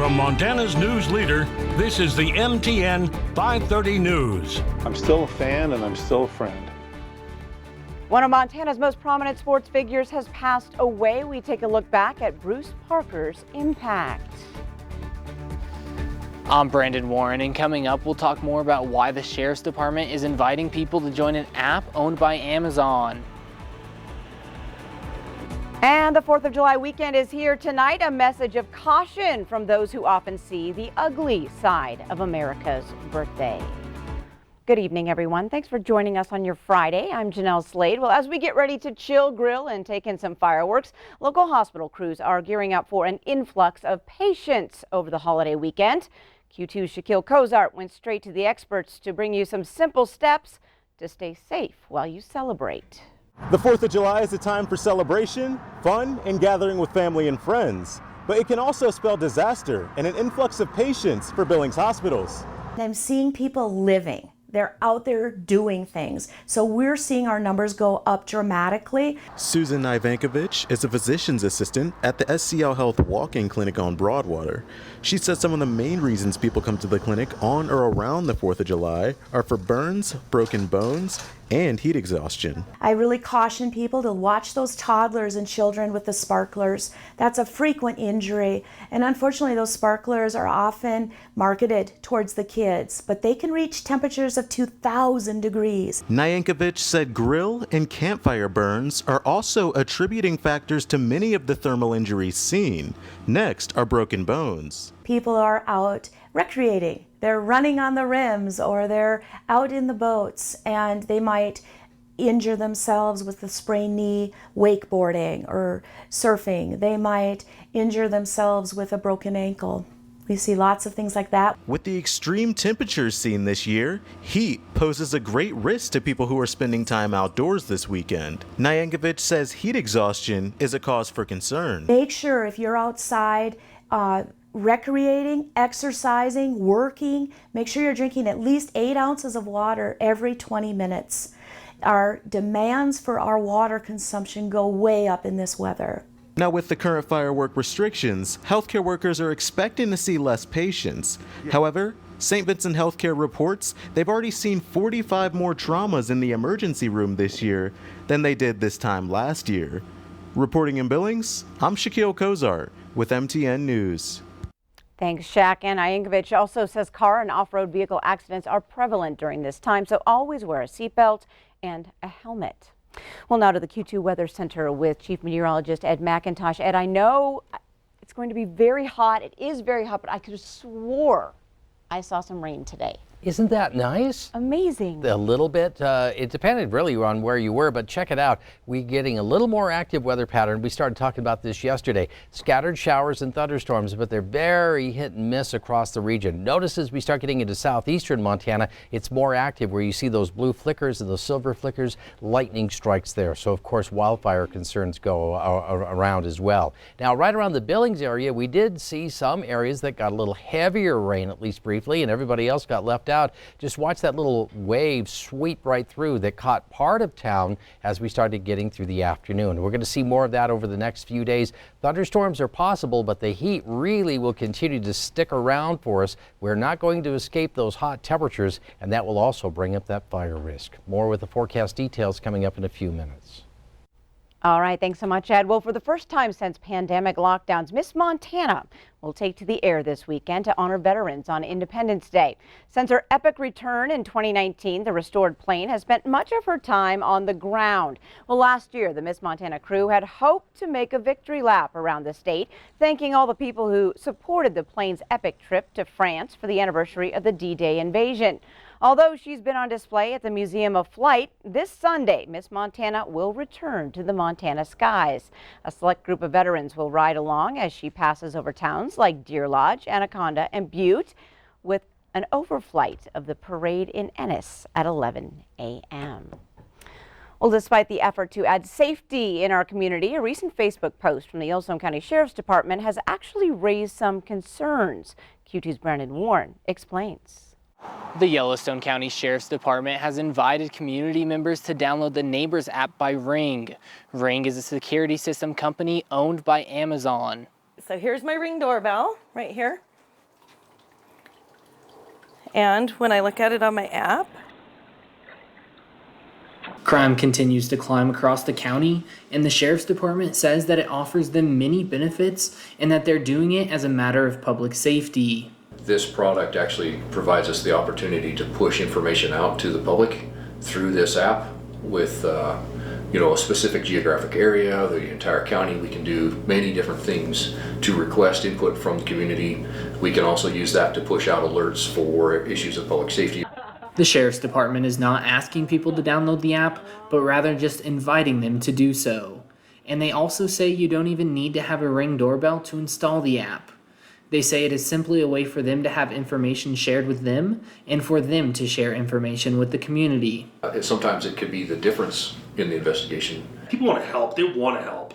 From Montana's news leader, this is the MTN 530 News. I'm still a fan and I'm still a friend. One of Montana's most prominent sports figures has passed away. We take a look back at Bruce Parker's impact. I'm Brandon Warren, and coming up, we'll talk more about why the Sheriff's Department is inviting people to join an app owned by Amazon. And the 4th of July weekend is here tonight. A message of caution from those who often see the ugly side of America's birthday. Good evening, everyone. Thanks for joining us on your Friday. I'm Jeanelle Slade. Well, as we get ready to chill, grill, and take in some fireworks, local hospital crews are gearing up for an influx of patients over the holiday weekend. Q2's Shaquille Cozart went straight to the experts to bring you some simple steps to stay safe while you celebrate. The 4th of July is a time for celebration, fun, and gathering with family and friends. But it can also spell disaster and an influx of patients for Billings hospitals. I'm seeing people living. They're out there doing things. So we're seeing our numbers go up dramatically. Susan Ivankovich is a physician's assistant at the SCL Health Walk-In Clinic on Broadwater. She says some of the main reasons people come to the clinic on or around the 4th of July are for burns, broken bones, and heat exhaustion. I really caution people to watch those toddlers and children with the sparklers. That's a frequent injury, and unfortunately those sparklers are often marketed towards the kids, but they can reach temperatures of 2,000 degrees. Nyankovich said grill and campfire burns are also attributing factors to many of the thermal injuries seen. Next are broken bones. People are out recreating. They're running on the rims or they're out in the boats and they might injure themselves with a sprained knee wakeboarding or surfing. They might injure themselves with a broken ankle. We see lots of things like that. With the extreme temperatures seen this year, heat poses a great risk to people who are spending time outdoors this weekend. Nyankovich says heat exhaustion is a cause for concern. Make sure if you're outside recreating, exercising, working, make sure you're drinking at least 8 ounces of water every 20 minutes. Our demands for our water consumption go way up in this weather. Now, with the current firework restrictions, healthcare workers are expecting to see less patients. However, St. Vincent Healthcare reports they've already seen 45 more traumas in the emergency room this year than they did this time last year. Reporting in Billings, I'm Shaquille Cozart with MTN News. Thanks, Shaq. And Iankovich also says car and off-road vehicle accidents are prevalent during this time, so always wear a seatbelt and a helmet. Well, now to the Q2 Weather Center with Chief Meteorologist Ed McIntosh. Ed, I know it's going to be very hot. It is very hot, but I could have swore I saw some rain today. Isn't that nice? Amazing. A little bit. It depended really on where you were, but check it out. We're getting a little more active weather pattern. We started talking about this yesterday. Scattered showers and thunderstorms, but they're very hit and miss across the region. Notice as we start getting into southeastern Montana, it's more active where you see those blue flickers and those silver flickers, lightning strikes there. So, of course, wildfire concerns go around as well. Now, right around the Billings area, we did see some areas that got a little heavier rain, at least briefly, and everybody else got left out. Just watch that little wave sweep right through that caught part of town as we started getting through the afternoon. We're going to see more of that over the next few days. Thunderstorms are possible, but the heat really will continue to stick around for us. We're not going to escape those hot temperatures, and that will also bring up that fire risk. More with the forecast details coming up in a few minutes. All right, thanks so much, Ed. Well, for the first time since pandemic lockdowns, Miss Montana will take to the air this weekend to honor veterans on Independence Day. Since her epic return in 2019, the restored plane has spent much of her time on the ground. Well, last year, the Miss Montana crew had hoped to make a victory lap around the state, thanking all the people who supported the plane's epic trip to France for the anniversary of the D-Day invasion. Although she's been on display at the Museum of Flight, this Sunday, Miss Montana will return to the Montana skies. A select group of veterans will ride along as she passes over towns like Deer Lodge, Anaconda, and Butte, with an overflight of the parade in Ennis at 11 a.m. Well, despite the effort to add safety in our community, a recent Facebook post from the Yellowstone County Sheriff's Department has actually raised some concerns. Q2's Brandon Warren explains. The Yellowstone County Sheriff's Department has invited community members to download the Neighbors app by Ring. Ring is a security system company owned by Amazon. So here's my Ring doorbell right here. And when I look at it on my app, Crime continues to climb across the county, and the sheriff's department says that it offers them many benefits and that they're doing it as a matter of public safety. This product actually provides us the opportunity to push information out to the public through this app with a specific geographic area, the entire county. We can do many different things to request input from the community. We can also use that to push out alerts for issues of public safety. The sheriff's department is not asking people to download the app, but rather just inviting them to do so. And they also say you don't even need to have a Ring doorbell to install the app. They say it is simply a way for them to have information shared with them and for them to share information with the community. Sometimes it could be the difference in the investigation. People want to help, they want to help.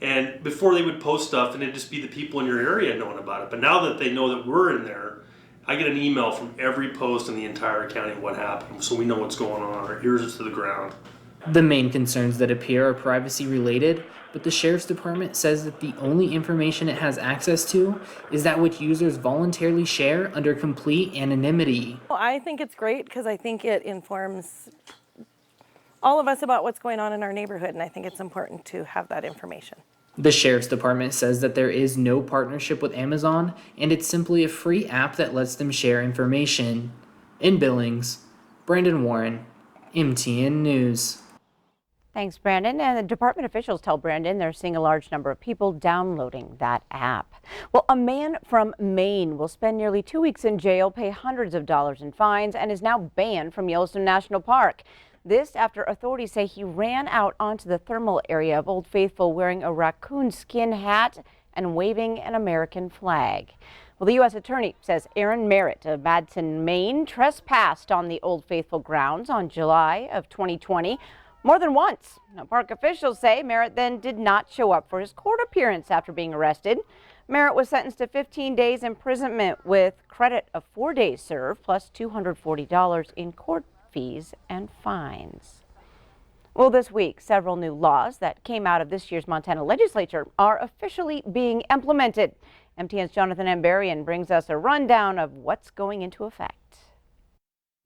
And before they would post stuff and it'd just be the people in your area knowing about it. But now that they know that we're in there, I get an email from every post in the entire county what happened, so we know what's going on. Our ears are to the ground. The main concerns that appear are privacy related, but the sheriff's department says that the only information it has access to is that which users voluntarily share under complete anonymity. well, I think it's great because I think it informs all of us about what's going on in our neighborhood, and I think it's important to have that information. The sheriff's department says that there is no partnership with Amazon, and it's simply a free app that lets them share information. In Billings, Brandon Warren, MTN News. Thanks, Brandon. And the department officials tell Brandon they're seeing a large number of people downloading that app. Well, a man from Maine will spend nearly 2 weeks in jail, pay hundreds of dollars in fines, and is now banned from Yellowstone National Park. This after authorities say he ran out onto the thermal area of Old Faithful wearing a raccoon skin hat and waving an American flag. Well, the U.S. Attorney says Aaron Merritt of Madison, Maine, trespassed on the Old Faithful grounds on July of 2020 more than once. Now, park officials say Merritt then did not show up for his court appearance after being arrested. Merritt was sentenced to 15 days imprisonment with credit of 4 days served plus $240 in court fees and fines. Well, this week, several new laws that came out of this year's Montana legislature are officially being implemented. MTN's Jonathan Ambarian brings us a rundown of what's going into effect.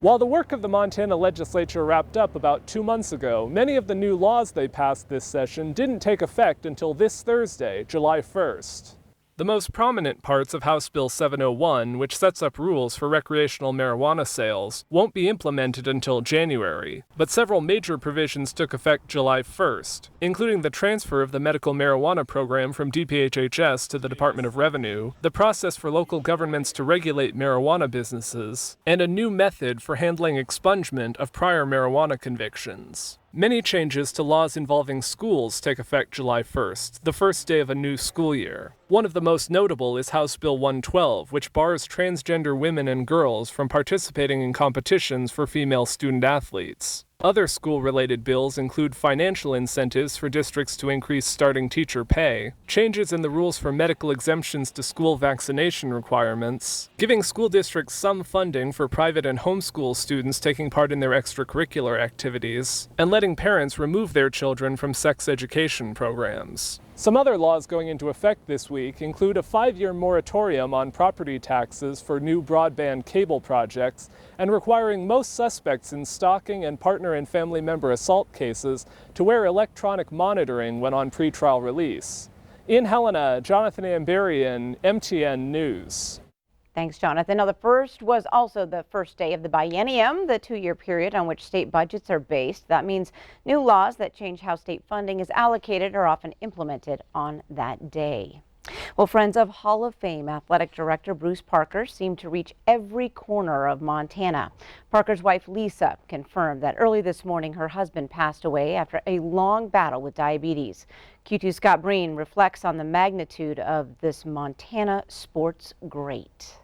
While the work of the Montana legislature wrapped up about 2 months ago, many of the new laws they passed this session didn't take effect until this Thursday, July 1st. The most prominent parts of House Bill 701, which sets up rules for recreational marijuana sales, won't be implemented until January, but several major provisions took effect July 1st, including the transfer of the medical marijuana program from DPHHS to the Department of Revenue, the process for local governments to regulate marijuana businesses, and a new method for handling expungement of prior marijuana convictions. Many changes to laws involving schools take effect July 1st, the first day of a new school year. One of the most notable is House Bill 112, which bars transgender women and girls from participating in competitions for female student athletes. Other school-related bills include financial incentives for districts to increase starting teacher pay, changes in the rules for medical exemptions to school vaccination requirements, giving school districts some funding for private and homeschool students taking part in their extracurricular activities, and letting parents remove their children from sex education programs. Some other laws going into effect this week include a 5-year moratorium on property taxes for new broadband cable projects and requiring most suspects in stalking and partner and family member assault cases to wear electronic monitoring when on pretrial release. In Helena, Jonathan Ambarian, MTN News. Thanks, Jonathan. Now, the first was also the first day of the biennium, the 2-year period on which state budgets are based. That means new laws that change how state funding is allocated are often implemented on that day. Well, friends of Hall of Fame Athletic Director Bruce Parker seemed to reach every corner of Montana. Parker's wife, Lisa, confirmed that early this morning her husband passed away after a long battle with diabetes. Q2's Scott Breen reflects on the magnitude of this Montana sports great.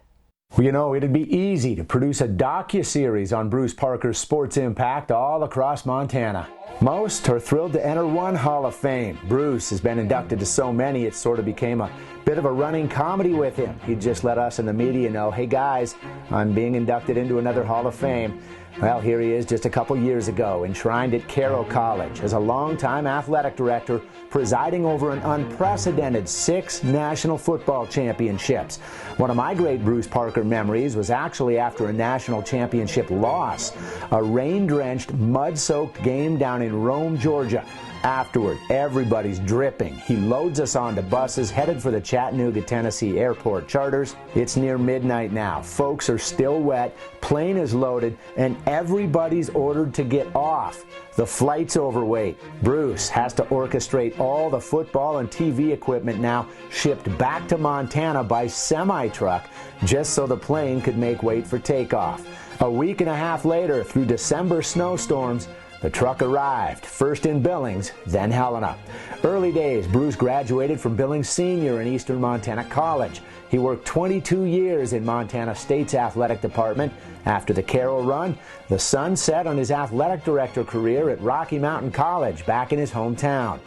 Well, you know, it'd be easy to produce a docuseries on Bruce Parker's sports impact all across Montana. Most are thrilled to enter one Hall of Fame. Bruce has been inducted to so many it sort of became a bit bit of a running comedy with him. He'd just let us in the media know, hey guys, I'm being inducted into another Hall of Fame. Well, here he is just a couple years ago, enshrined at Carroll College as a longtime athletic director, presiding over an unprecedented 6 national football championships. One of my great Bruce Parker memories was actually after a national championship loss, a rain-drenched, mud-soaked game down in Rome, Georgia. Afterward, everybody's dripping. He loads us onto buses headed for the Chattanooga, Tennessee airport charters. It's near midnight now. Folks are still wet, plane is loaded, and everybody's ordered to get off. The flight's overweight. Bruce has to orchestrate all the football and TV equipment now shipped back to Montana by semi-truck just so the plane could make weight for takeoff. A week and a half later, through December snowstorms, the truck arrived, first in Billings, then Helena. Early days, Bruce graduated from Billings Senior in Eastern Montana College. He worked 22 years in Montana State's athletic department. After the Carroll run, the sun set on his athletic director career at Rocky Mountain College back in his hometown.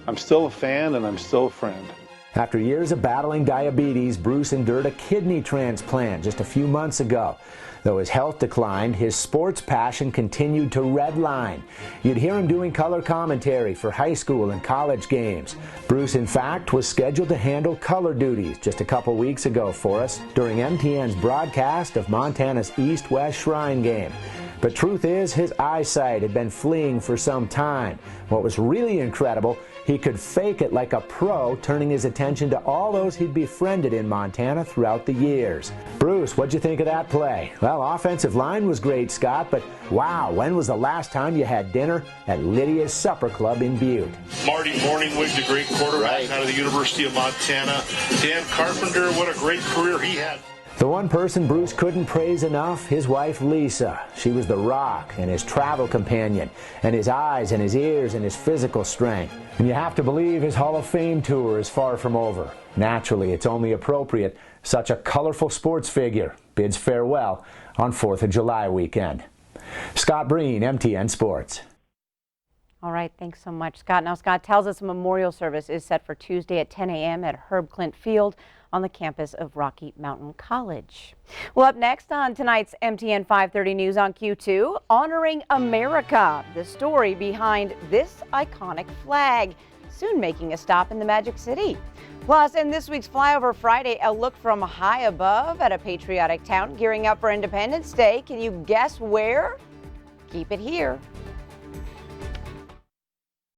I'm still a fan and I'm still a friend. After years of battling diabetes, Bruce endured a kidney transplant just a few months ago. Though his health declined, his sports passion continued to redline. You'd hear him doing color commentary for high school and college games. Bruce, in fact, was scheduled to handle color duties just a couple weeks ago for us during MTN's broadcast of Montana's East-West Shrine game. But truth is, his eyesight had been fleeing for some time. What was really incredible, he could fake it like a pro, turning his attention to all those he'd befriended in Montana throughout the years. Bruce, what'd you think of that play? Well, offensive line was great, Scott, but wow, when was the last time you had dinner at Lydia's Supper Club in Butte? Marty Morningwig's a great quarterback out of the University of Montana. Dan Carpenter, what a great career he had. The one person Bruce couldn't praise enough, his wife Lisa. She was the rock and his travel companion, and his eyes and his ears and his physical strength. And you have to believe his Hall of Fame tour is far from over. Naturally, it's only appropriate such a colorful sports figure bids farewell on 4th of July weekend. Scott Breen, MTN Sports. All right, thanks so much, Scott. Now, Scott tells us a memorial service is set for Tuesday at 10 a.m. at Herb Clint Field on the campus of Rocky Mountain College. Well, up next on tonight's MTN 530 News on Q2, honoring America, the story behind this iconic flag, soon making a stop in the Magic City. Plus, in this week's Flyover Friday, a look from high above at a patriotic town gearing up for Independence Day. Can you guess where? Keep it here.